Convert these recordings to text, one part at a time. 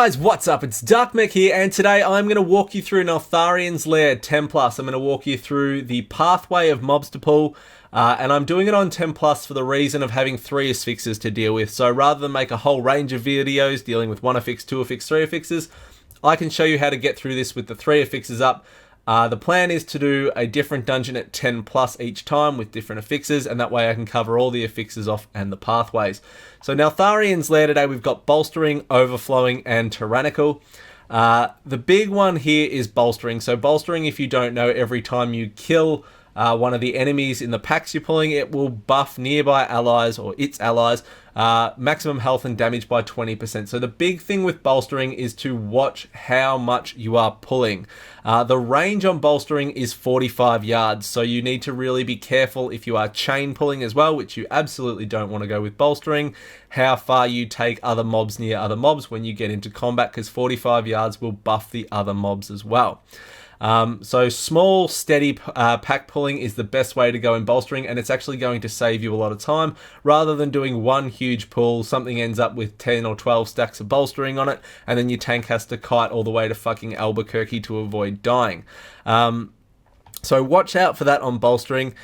guys, what's up? It's Darkmech here, and today I'm going to walk you through Neltharion's Lair 10+. I'm going to walk you through the pathway of mobs to pull, and I'm doing it on 10+ for the reason of having 3 affixes to deal with. So rather than make a whole range of videos dealing with 1 affix, 2 affix, 3 affixes, I can show you how to get through this with the 3 affixes up. The plan is to do a different dungeon at 10+ each time with different affixes, and that way I can cover all the affixes off and the pathways. So Neltharion's Lair today, we've got Bolstering, Overflowing, and Tyrannical. The big one here is Bolstering. So Bolstering, if you don't know, every time you kill one of the enemies in the packs you're pulling, it will buff nearby allies or its allies maximum health and damage by 20%. So the big thing with Bolstering is to watch how much you are pulling. The range on Bolstering is 45 yards, so you need to really be careful if you are chain pulling as well, which you absolutely don't want to go with Bolstering, how far you take other mobs near other mobs when you get into combat, because 45 yards will buff the other mobs as well. So small, steady pack pulling is the best way to go in Bolstering, and it's actually going to save you a lot of time. Rather than doing one huge pull, something ends up with 10 or 12 stacks of Bolstering on it, and then your tank has to kite all the way to fucking Albuquerque to avoid dying. So watch out for that on Bolstering.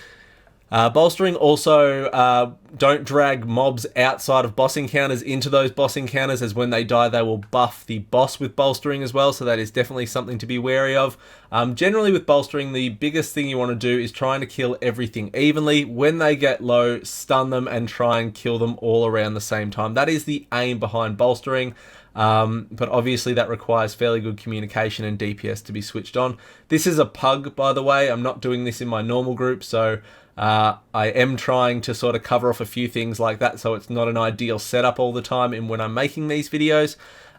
Bolstering also, don't drag mobs outside of boss encounters into those boss encounters, as when they die they will buff the boss with Bolstering as well, so that is definitely something to be wary of. Generally with Bolstering, the biggest thing you want to do is trying to kill everything evenly. When they get low, stun them and try and kill them all around the same time. That is the aim behind Bolstering. But obviously that requires fairly good communication and DPS to be switched on. This is a pug, by the way. I'm not doing this in my normal group, so I am trying to sort of cover off a few things like that, so it's not an ideal setup all the time in when I'm making these videos.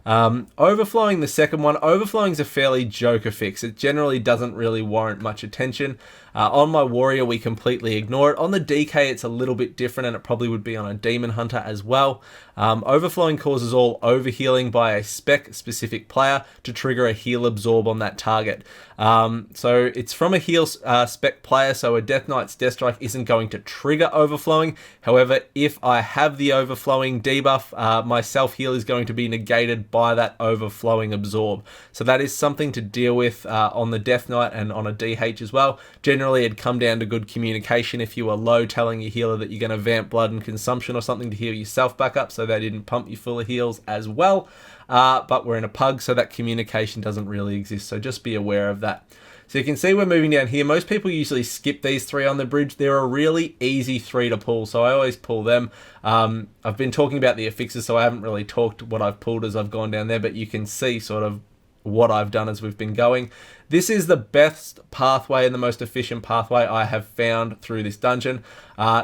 Overflowing, the second one. Overflowing is a fairly joke affix. It generally doesn't really warrant much attention. On my warrior, we completely ignore it. On the DK, it's a little bit different, and it probably would be on a demon hunter as well. Overflowing causes all overhealing by a spec-specific player to trigger a heal absorb on that target. So it's from a heal spec player, so a Death Knight's Death Strike isn't going to trigger overflowing. However, if I have the overflowing debuff, my self-heal is going to be negated by that overflowing absorb. So that is something to deal with on the Death Knight and on a DH as well. Generally, it'd come down to good communication if you were low, telling your healer that you're going to vamp blood and consumption or something to heal yourself back up, so they didn't pump you full of heals as well. But we're in a pug, so that communication doesn't really exist, so just be aware of that. So you can see we're moving down here. Most people usually skip these 3 on the bridge. They're a really easy 3 to pull, so I always pull them. I've been talking about the affixes, so I haven't really talked what I've pulled as I've gone down there, but you can see sort of what I've done as we've been going. This is the best pathway and the most efficient pathway I have found through this dungeon.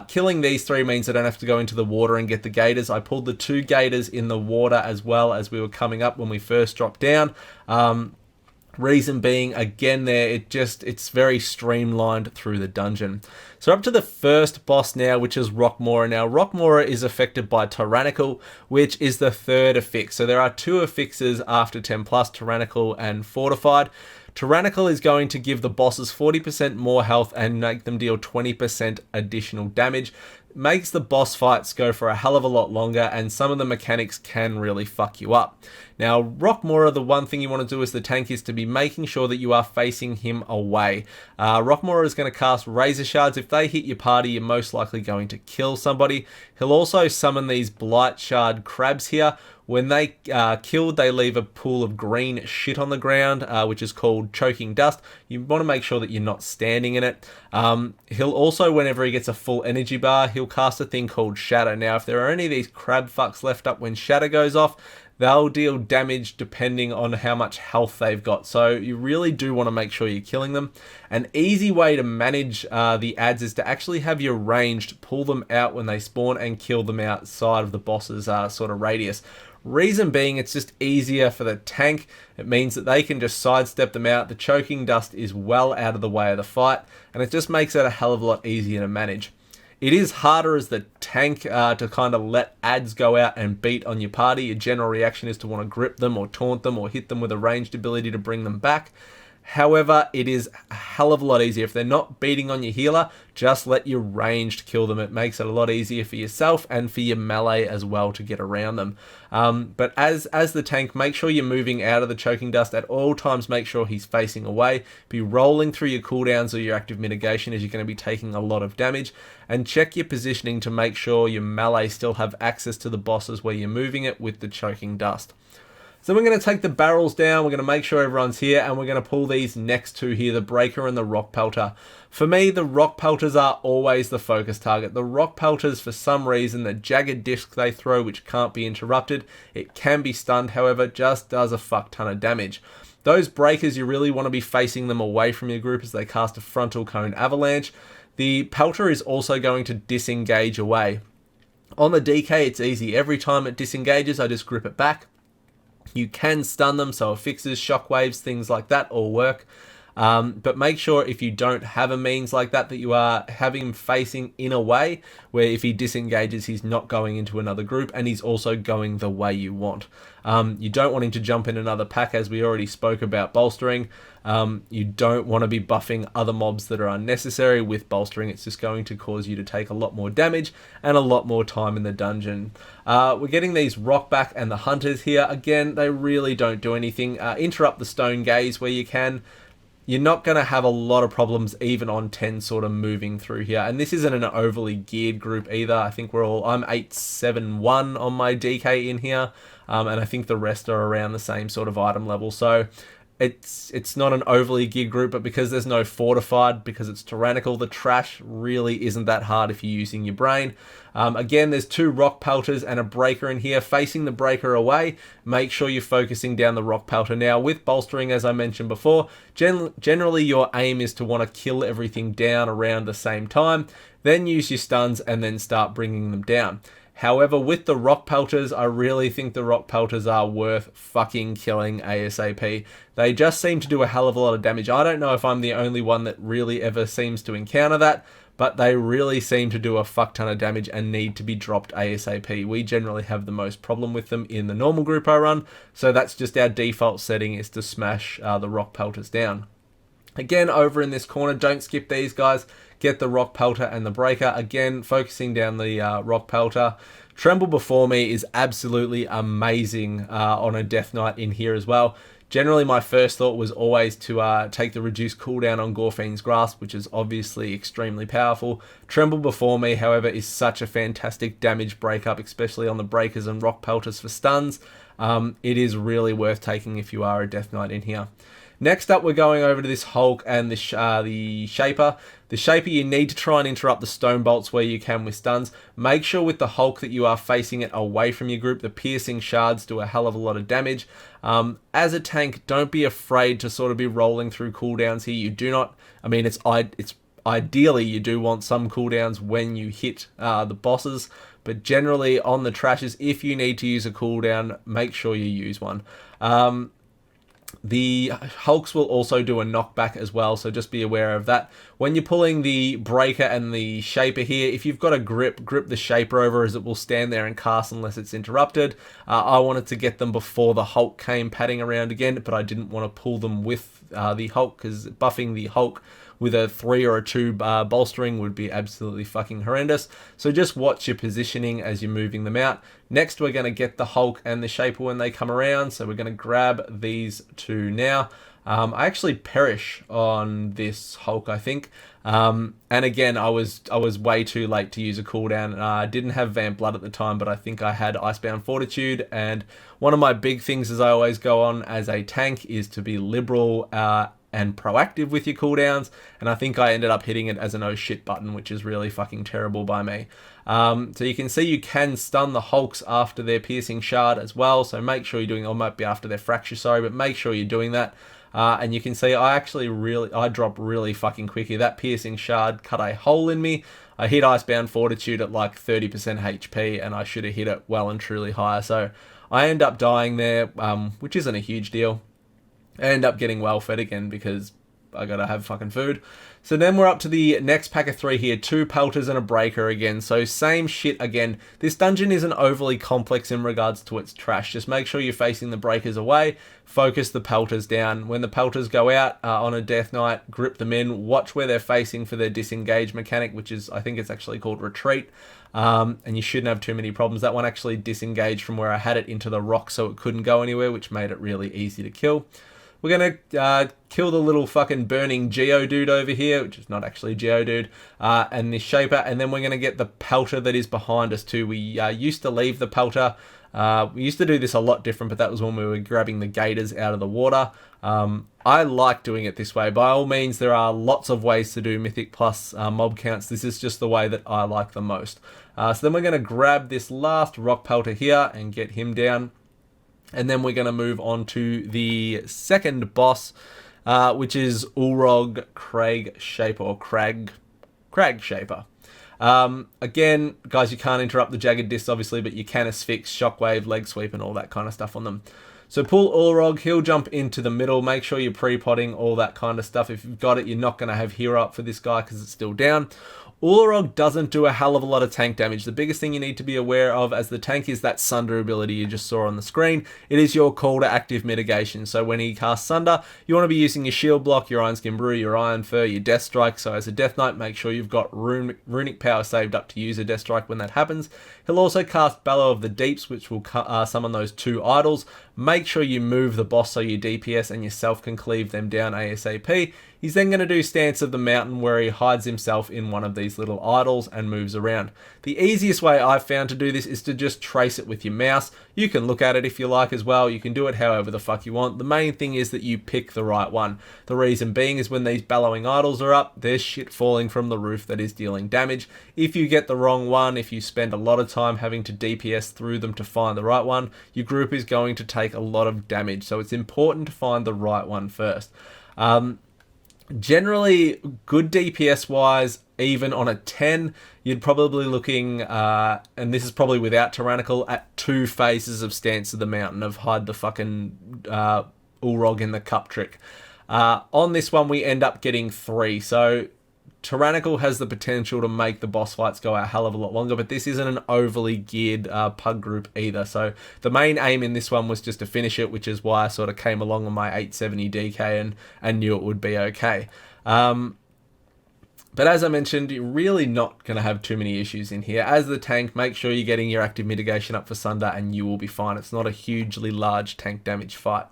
Killing these 3 means I don't have to go into the water and get the gators. I pulled the 2 gators in the water as well as we were coming up when we first dropped down. Reason being, again there, it's very streamlined through the dungeon. So up to the first boss now, which is Roquemore. Now Roquemore is affected by Tyrannical, which is the 3rd affix. So there are 2 affixes after 10+, Tyrannical and Fortified. Tyrannical is going to give the bosses 40% more health and make them deal 20% additional damage. Makes the boss fights go for a hell of a lot longer, and some of the mechanics can really fuck you up. Now, Roquemore, the one thing you want to do as the tank is to be making sure that you are facing him away. Roquemore is going to cast Razor Shards. If they hit your party, you're most likely going to kill somebody. He'll also summon these Blight Shard crabs here. When they killed, they leave a pool of green shit on the ground, which is called choking dust. You want to make sure that you're not standing in it. He'll also, whenever he gets a full energy bar, he'll cast a thing called Shatter. Now, if there are any of these crab fucks left up when Shatter goes off, they'll deal damage depending on how much health they've got. So you really do want to make sure you're killing them. An easy way to manage the adds is to actually have your ranged pull them out when they spawn and kill them outside of the boss's sort of radius. Reason being, it's just easier for the tank. It means that they can just sidestep them out. The choking dust is well out of the way of the fight, and it just makes it a hell of a lot easier to manage. It is harder as the tank to kind of let adds go out and beat on your party. Your general reaction is to want to grip them or taunt them or hit them with a ranged ability to bring them back. However, it is a hell of a lot easier. If they're not beating on your healer, just let your ranged kill them. It makes it a lot easier for yourself and for your melee as well to get around them. But as the tank, make sure you're moving out of the choking dust at all times. Make sure he's facing away. Be rolling through your cooldowns or your active mitigation as you're going to be taking a lot of damage. And check your positioning to make sure your melee still have access to the bosses where you're moving it with the choking dust. So we're going to take the barrels down, we're going to make sure everyone's here, and we're going to pull these next two here, the Breaker and the Rock Pelter. For me, the Rock Pelters are always the focus target. The Rock Pelters, for some reason, the jagged disc they throw, which can't be interrupted, it can be stunned, however, just does a fuck ton of damage. Those Breakers, you really want to be facing them away from your group as they cast a Frontal Cone Avalanche. The Pelter is also going to disengage away. On the DK, it's easy. Every time it disengages, I just grip it back. You can stun them, so affixes, shockwaves, things like that all work. But make sure if you don't have a means like that, that you are having him facing in a way where if he disengages, he's not going into another group and he's also going the way you want. You don't want him to jump in another pack, as we already spoke about bolstering. You don't want to be buffing other mobs that are unnecessary with bolstering. It's just going to cause you to take a lot more damage and a lot more time in the dungeon. We're getting these Rockback and the Hunters here. Again, they really don't do anything. Interrupt the Stone Gaze where you can. You're not going to have a lot of problems even on 10 sort of moving through here. And this isn't an overly geared group either. I think I'm 871 on my DK in here. And I think the rest are around the same sort of item level. So it's not an overly geared group, but because there's no fortified, because it's tyrannical, the trash really isn't that hard if you're using your brain. Again, there's two Rock Pelters and a Breaker in here. Facing the Breaker away, make sure you're focusing down the Rock Pelter. Now, with bolstering, as I mentioned before, generally your aim is to want to kill everything down around the same time, then use your stuns and then start bringing them down. However, with the Rock Pelters, I really think the Rock Pelters are worth fucking killing ASAP. They just seem to do a hell of a lot of damage. I don't know if I'm the only one that really ever seems to encounter that, but they really seem to do a fuck ton of damage and need to be dropped ASAP. We generally have the most problem with them in the normal group I run, so that's just our default setting, is to smash the Rock Pelters down. Again, over in this corner, don't skip these guys. Get the Rock Pelter and the Breaker. Again, focusing down the Rock Pelter. Tremble Before Me is absolutely amazing on a Death Knight in here as well. Generally, my first thought was always to take the reduced cooldown on Gorfiend's Grasp, which is obviously extremely powerful. Tremble Before Me, however, is such a fantastic damage breakup, especially on the Breakers and Rock Pelters for stuns. It is really worth taking if you are a Death Knight in here. Next up, we're going over to this Hulk and the Shaper. The Shaper, you need to try and interrupt the Stone Bolts where you can with stuns. Make sure with the Hulk that you are facing it away from your group. The Piercing Shards do a hell of a lot of damage. As a tank, don't be afraid to sort of be rolling through cooldowns here. You do not, I mean, it's ideally you do want some cooldowns when you hit the bosses, but generally on the trashes, if you need to use a cooldown, make sure you use one. The Hulks will also do a knockback as well, so just be aware of that. When you're pulling the Breaker and the Shaper here, if you've got a grip the Shaper over, as it will stand there and cast unless it's interrupted. I wanted to get them before the Hulk came padding around again, but I didn't want to pull them with the Hulk, because buffing the Hulk with a 3 or a 2 bolstering would be absolutely fucking horrendous. So just watch your positioning as you're moving them out. Next, we're going to get the Hulk and the Shaper when they come around. So we're going to grab these two now. I actually perish on this Hulk, I think. And again, I was way too late to use a cooldown. I didn't have Vamp Blood at the time, but I think I had Icebound Fortitude. And one of my big things as I always go on as a tank is to be liberal and proactive with your cooldowns, and I think I ended up hitting it as an oh shit button, which is really fucking terrible by me. So you can see you can stun the Hulks after their Piercing Shard as well, so make sure you're doing, or might be after their Fracture, sorry, but make sure you're doing that. And you can see I drop really fucking quickly. That Piercing Shard cut a hole in me. I hit Icebound Fortitude at like 30% HP, and I should have hit it well and truly higher, so I end up dying there, which isn't a huge deal. I end up getting well fed again because I gotta have fucking food. So then we're up to the next pack of 3 here, 2 pelters and a breaker again. So same shit again. This dungeon isn't overly complex in regards to its trash. Just make sure you're facing the breakers away, focus the pelters down. When the pelters go out on a death knight, grip them in, watch where they're facing for their disengage mechanic, which is, I think it's actually called retreat. And you shouldn't have too many problems. That one actually disengaged from where I had it into the rock, so it couldn't go anywhere, which made it really easy to kill. We're going to kill the little fucking burning Geodude over here, which is not actually Geodude, and this Shaper, and then we're going to get the Pelter that is behind us too. We used to leave the Pelter. We used to do this a lot different, but that was when we were grabbing the Gators out of the water. I like doing it this way. By all means, there are lots of ways to do Mythic plus mob counts. This is just the way that I like the most. So then we're going to grab this last Rock Pelter here and get him down. And then we're going to move on to the second boss, which is Ulrog Crag Shaper, or Crag Shaper. Again, guys, you can't interrupt the Jagged Discs, obviously, but you can Affix, Shockwave, Leg Sweep, and all that kind of stuff on them. So pull Ulrog, he'll jump into the middle. Make sure you're pre-potting, all that kind of stuff. If you've got it, you're not going to have hero up for this guy because it's still down. Ulrog doesn't do a hell of a lot of tank damage. The biggest thing you need to be aware of as the tank is that Sunder ability you just saw on the screen. It is your call to active mitigation. So when he casts Sunder, you want to be using your Shield Block, your Iron Skin Brew, your Iron Fur, your Death Strike. So as a Death Knight, make sure you've got Runic Power saved up to use a Death Strike when that happens. He'll also cast Bellow of the Deeps, which will summon those 2 idols. Make sure you move the boss so your DPS and yourself can cleave them down ASAP. He's then going to do Stance of the Mountain, where he hides himself in one of these little idols and moves around. The easiest way I've found to do this is to just trace it with your mouse. You can look at it if you like as well. You can do it however the fuck you want. The main thing is that you pick the right one. The reason being is when these bellowing idols are up, there's shit falling from the roof that is dealing damage. If you get the wrong one, if you spend a lot of time having to DPS through them to find the right one, your group is going to take a lot of damage. So it's important to find the right one first. Generally, good DPS wise, even on a 10, you'd probably looking, and this is probably without Tyrannical, at 2 phases of Stance of the Mountain, of hide the fucking Ulrog in the cup trick. On this one, we end up getting 3. So Tyrannical has the potential to make the boss fights go a hell of a lot longer, but this isn't an overly geared pug group either. So the main aim in this one was just to finish it, which is why I sort of came along on my 870 DK and knew it would be okay. But as I mentioned, you're really not going to have too many issues in here. As the tank, make sure you're getting your active mitigation up for Sunder and you will be fine. It's not a hugely large tank damage fight.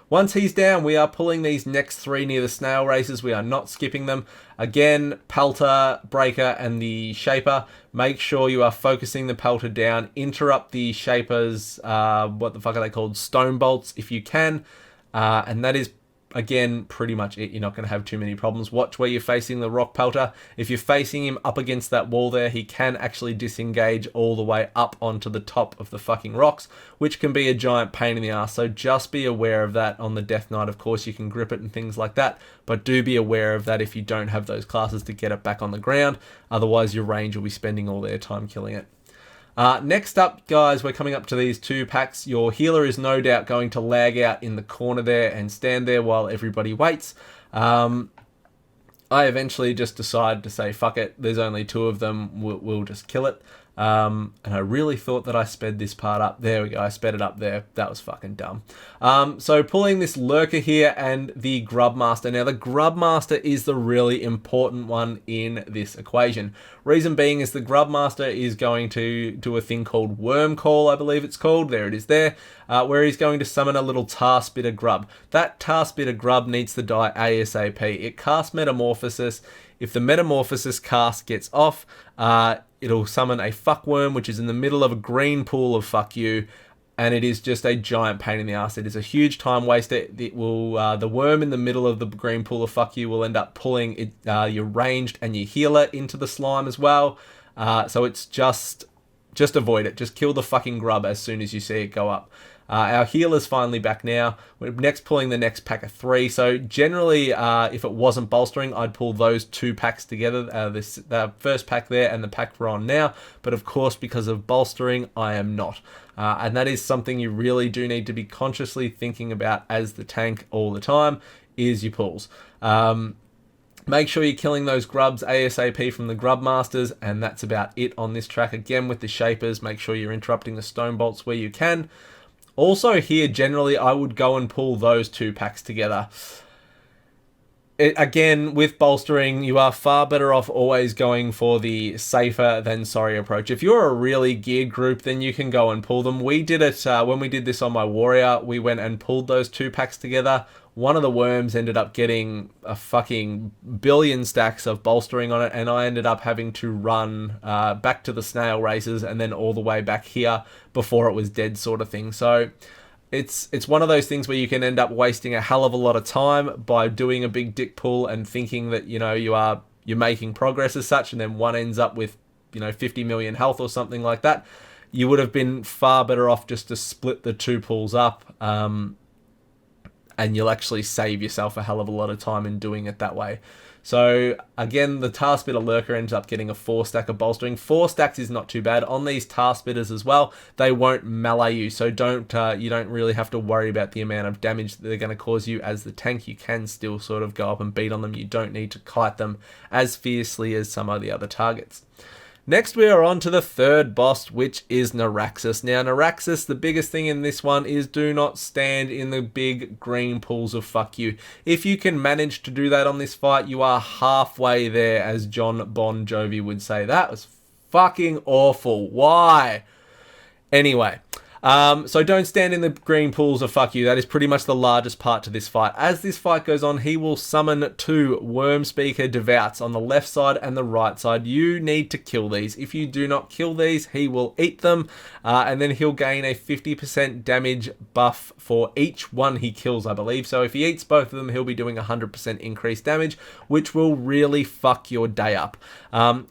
Once he's down, we are pulling these next 3 near the snail races. We are not skipping them. Again, Pelter, Breaker, and the Shaper. Make sure you are focusing the Pelter down. Interrupt the Shaper's, what the fuck are they called? Stone Bolts, if you can. And that is, again, pretty much it. You're not going to have too many problems. Watch where you're facing the Rock Pelter. If you're facing him up against that wall there, he can actually disengage all the way up onto the top of the fucking rocks, which can be a giant pain in the ass. So just be aware of that on the Death Knight. Of course, you can grip it and things like that, but do be aware of that if you don't have those classes to get it back on the ground. Otherwise, your range will be spending all their time killing it. Next up, guys, we're coming up to these 2 packs. Your healer is no doubt going to lag out in the corner there and stand there while everybody waits. I eventually just decided to say, fuck it, there's only 2 of them, we'll just kill it. And I really thought that I sped this part up. There we go, I sped it up there. That was fucking dumb. So pulling this Lurker here and the Grub Master. Now, the Grub Master is the really important one in this equation. Reason being is the Grub Master is going to do a thing called Worm Call, I believe it's called. There it is there. Where he's going to summon a little Tar Spitter Grub. That Tar Spitter Grub needs to die ASAP. It casts Metamorphosis. If the Metamorphosis cast gets off, it'll summon a Fuckworm, which is in the middle of a green pool of fuck you, and it is just a giant pain in the ass. It is a huge time waster. It will the worm in the middle of the green pool of fuck you will end up pulling it, your ranged and your healer into the slime as well. So it's just avoid it. Just kill the fucking grub as soon as you see it go up. Our healer's finally back now. We're next pulling the next pack of 3. So generally, if it wasn't bolstering, I'd pull those 2 packs together. The first pack there and the pack we're on now. But of course, because of bolstering, I am not. And that is something you really do need to be consciously thinking about as the tank all the time. is your pulls. Make sure you're killing those grubs ASAP from the Grub Masters, and that's about it on this track. Again, with the Shapers, make sure you're interrupting the Stone Bolts where you can. Also here, generally, I would go and pull those 2 packs together. Again, with Bolstering, you are far better off always going for the safer than sorry approach. If you're a really geared group, then you can go and pull them. We did it when we did this on my Warrior. We went and pulled those 2 packs together. One of the worms ended up getting a fucking billion stacks of Bolstering on it, and I ended up having to run back to the snail races and then all the way back here before it was dead, sort of thing. So it's one of those things where you can end up wasting a hell of a lot of time by doing a big dick pull and thinking that, you know, you're making progress as such, and then one ends up with, you know, 50 million health or something like that. You would have been far better off just to split the 2 pulls up, and you'll actually save yourself a hell of a lot of time in doing it that way. So again, the Task Spitter Lurker ends up getting a 4 stack of Bolstering. 4 stacks is not too bad. On these Task Spitters as well, they won't melee you, so you don't really have to worry about the amount of damage that they're going to cause you as the tank. You can still sort of go up and beat on them. You don't need to kite them as fiercely as some of the other targets. Next, we are on to the 3rd boss, which is Neuraxis. Now, Neuraxis, the biggest thing in this one is do not stand in the big green pools of fuck you. If you can manage to do that on this fight, you are halfway there, as John Bon Jovi would say. That was fucking awful. Why? Anyway, so don't stand in the green pools of fuck you. That is pretty much the largest part to this fight. As this fight goes on, he will summon 2 Worm Speaker Devouts on the left side and the right side. You need to kill these. If you do not kill these, he will eat them, and then he'll gain a 50% damage buff for each one he kills, I believe. So if he eats both of them, he'll be doing 100% increased damage, which will really fuck your day up.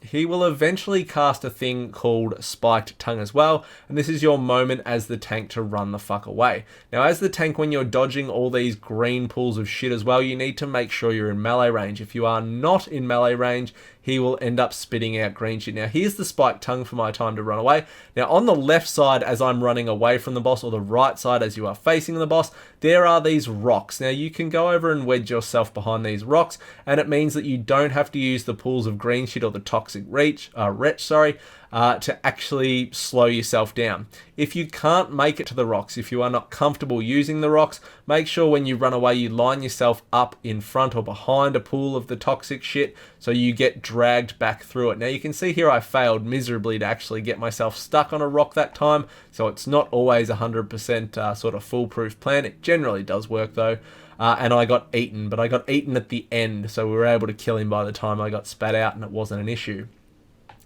He will eventually cast a thing called Spiked Tongue as well, and this is your moment as the tank to run the fuck away. Now, as the tank, when you're dodging all these green pools of shit as well, you need to make sure you're in melee range. If you are not in melee range, he will end up spitting out green shit. Now, here's the Spiked Tongue for my time to run away. Now, on the left side, as I'm running away from the boss, or the right side as you are facing the boss, there are these rocks. Now, you can go over and wedge yourself behind these rocks, and it means that you don't have to use the pools of green shit or the toxic wretch, to actually slow yourself down. If you can't make it to the rocks, if you are not comfortable using the rocks, make sure when you run away you line yourself up in front or behind a pool of the toxic shit so you get dragged back through it. Now you can see here I failed miserably to actually get myself stuck on a rock that time, so it's not always 100% sort of foolproof plan. It generally does work though. And I got eaten, but I got eaten at the end, so we were able to kill him by the time I got spat out and it wasn't an issue.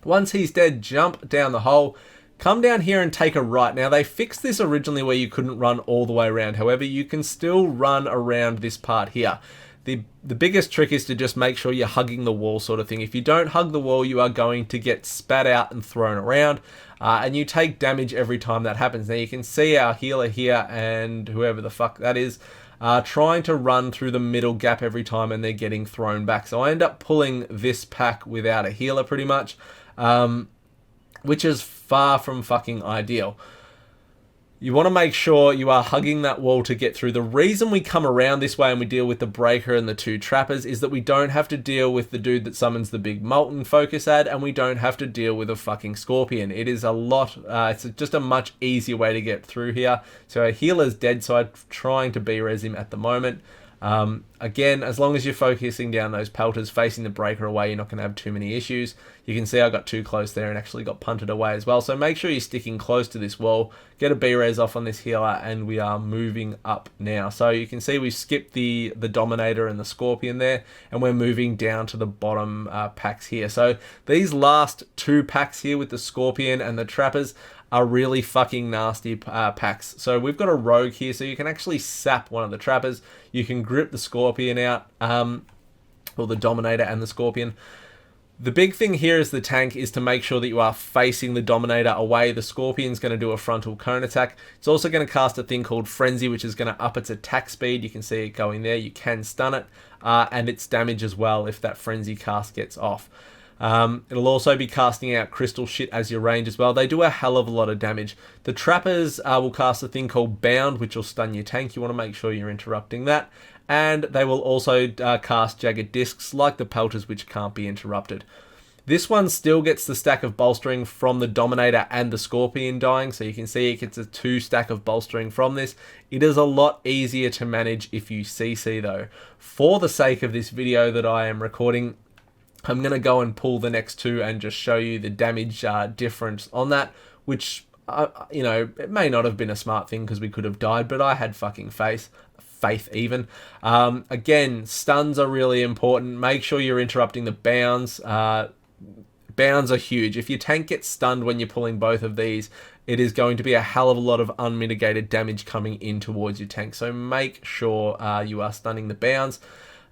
Once he's dead, jump down the hole, come down here and take a right. Now, they fixed this originally where you couldn't run all the way around. However, you can still run around this part here. The biggest trick is to just make sure you're hugging the wall sort of thing. If you don't hug the wall, you are going to get spat out and thrown around. And you take damage every time that happens. Now, you can see our healer here and whoever the fuck that is, trying to run through the middle gap every time and they're getting thrown back. So I end up pulling this pack without a healer pretty much. Which is far from fucking ideal. You want to make sure you are hugging that wall to get through. The reason we come around this way and we deal with the breaker and the 2 trappers is that we don't have to deal with the dude that summons the big molten focus ad, and we don't have to deal with a fucking scorpion. It is a lot, it's just a much easier way to get through here. So our healer's dead, so I'm trying to B-res him at the moment. Again, as long as you're focusing down those pelters, facing the breaker away, you're not going to have too many issues. You can see I got too close there and actually got punted away as well. So make sure you're sticking close to this wall, get a B-res off on this healer, and we are moving up now. So you can see we skipped the Dominator and the Scorpion there, and we're moving down to the bottom packs here. So these last 2 packs here with the Scorpion and the Trappers are really fucking nasty packs. So we've got a rogue here, so you can actually sap one of the trappers. You can grip the Scorpion out, or the Dominator and the Scorpion. The big thing here is the tank is to make sure that you are facing the Dominator away. The Scorpion's going to do a frontal cone attack. It's also going to cast a thing called Frenzy, which is going to up its attack speed. You can see it going there. You can stun it, and its damage as well if that Frenzy cast gets off. It'll also be casting out crystal shit as your range as well. They do a hell of a lot of damage. The trappers will cast a thing called Bound, which will stun your tank. You want to make sure you're interrupting that. and they will also cast jagged discs like the pelters, which can't be interrupted. This one still gets the stack of bolstering from the Dominator and the Scorpion dying, so you can see it gets a 2 stack of bolstering from this. It is a lot easier to manage if you CC though. For the sake of this video that I am recording, I'm going to go and pull the next 2 and just show you the damage difference on that, which, you know, it may not have been a smart thing because we could have died, but I had fucking faith even. Again, stuns are really important. Make sure you're interrupting the bounds. Bounds are huge. If your tank gets stunned when you're pulling both of these, it is going to be a hell of a lot of unmitigated damage coming in towards your tank. So make sure you are stunning the bounds.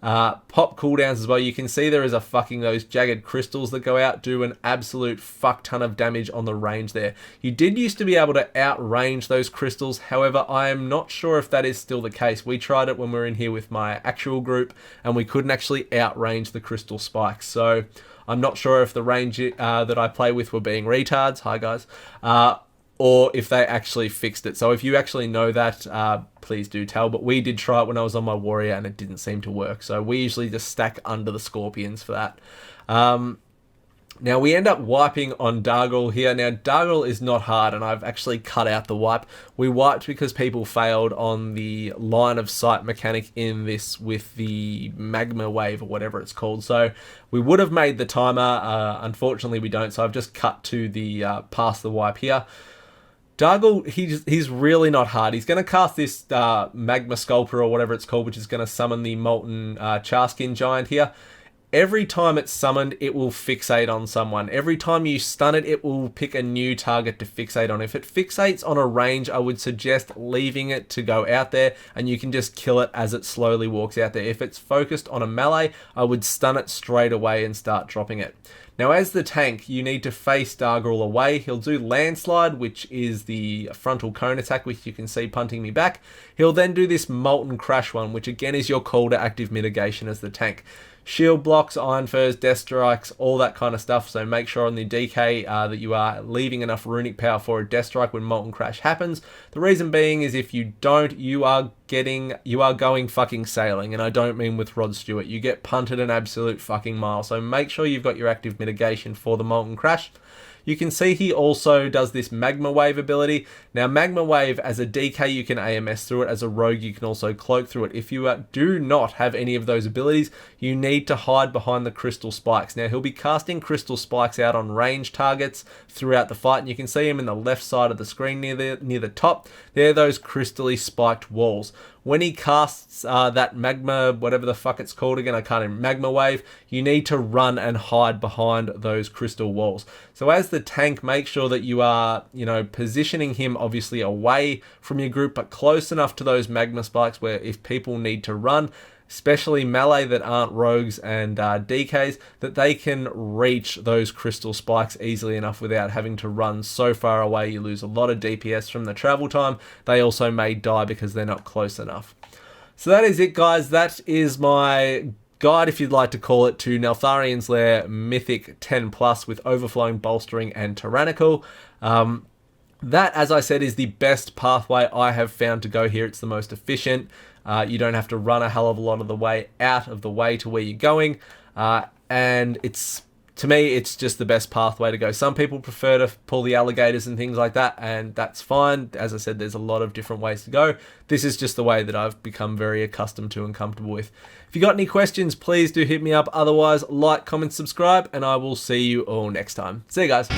Pop cooldowns as well. You can see there is a fucking those jagged crystals that go out do an absolute fuck ton of damage on the range there. You did used to be able to outrange those crystals. However, I am not sure if that is still the case. We tried it when we were in here with my actual group and we couldn't actually outrange the crystal spikes. So I'm not sure if the range that I play with were being retards. Hi guys. Or if they actually fixed it. So if you actually know that, please do tell. But we did try it when I was on my warrior and it didn't seem to work. So we usually just stack under the scorpions for that. Now we end up wiping on Dargle here. Now Dargle is not hard and I've actually cut out the wipe. We wiped because people failed on the line of sight mechanic in this with the magma wave or whatever it's called. So we would have made the timer. Unfortunately we don't. So I've just cut to the past the wipe here. Dargle, he's really not hard. He's going to cast this Magma Sculptor or whatever it's called, which is going to summon the Molten Charskin Giant here. Every time it's summoned, it will fixate on someone. Every time you stun it, it will pick a new target to fixate on. If it fixates on a range, I would suggest leaving it to go out there and you can just kill it as it slowly walks out there. If it's focused on a melee, I would stun it straight away and start dropping it. Now, as the tank, you need to face Dargle away. He'll do Landslide, which is the frontal cone attack, which you can see punting me back. He'll then do this Molten Crash one, which again is your call to active mitigation as the tank. Shield blocks, Iron Furs, Death Strikes, all that kind of stuff. So make sure on the DK that you are leaving enough runic power for a Death Strike when Molten Crash happens. The reason being is if you don't, you are going fucking sailing. And I don't mean with Rod Stewart. You get punted an absolute fucking mile. So make sure you've got your active mitigation for the Molten Crash. You can see he also does this Magma Wave ability. Now, Magma Wave, as a DK, you can AMS through it. As a rogue, you can also cloak through it. If you do not have any of those abilities, you need to hide behind the Crystal Spikes. Now, he'll be casting Crystal Spikes out on range targets throughout the fight, and you can see him in the left side of the screen near the top. They're those crystally spiked walls. When he casts that magma, whatever the fuck it's called again, I can't remember, magma wave, you need to run and hide behind those crystal walls. So as the tank, make sure that you are, positioning him obviously away from your group, but close enough to those magma spikes where if people need to run, especially melee that aren't rogues and DKs, that they can reach those crystal spikes easily enough without having to run so far away. You lose a lot of DPS from the travel time. They also may die because they're not close enough. So that is it, guys. That is my guide, if you'd like to call it, to Neltharion's Lair Mythic 10+ with Overflowing, Bolstering, and Tyrannical. That, as I said, is the best pathway I have found to go here. It's the most efficient. You don't have to run a hell of a lot of the way out of the way to where you're going. And to me, it's just the best pathway to go. Some people prefer to pull the alligators and things like that, and that's fine. As I said, there's a lot of different ways to go. This is just the way that I've become very accustomed to and comfortable with. If you got any questions, please do hit me up. Otherwise, like, comment, subscribe, and I will see you all next time. See you guys.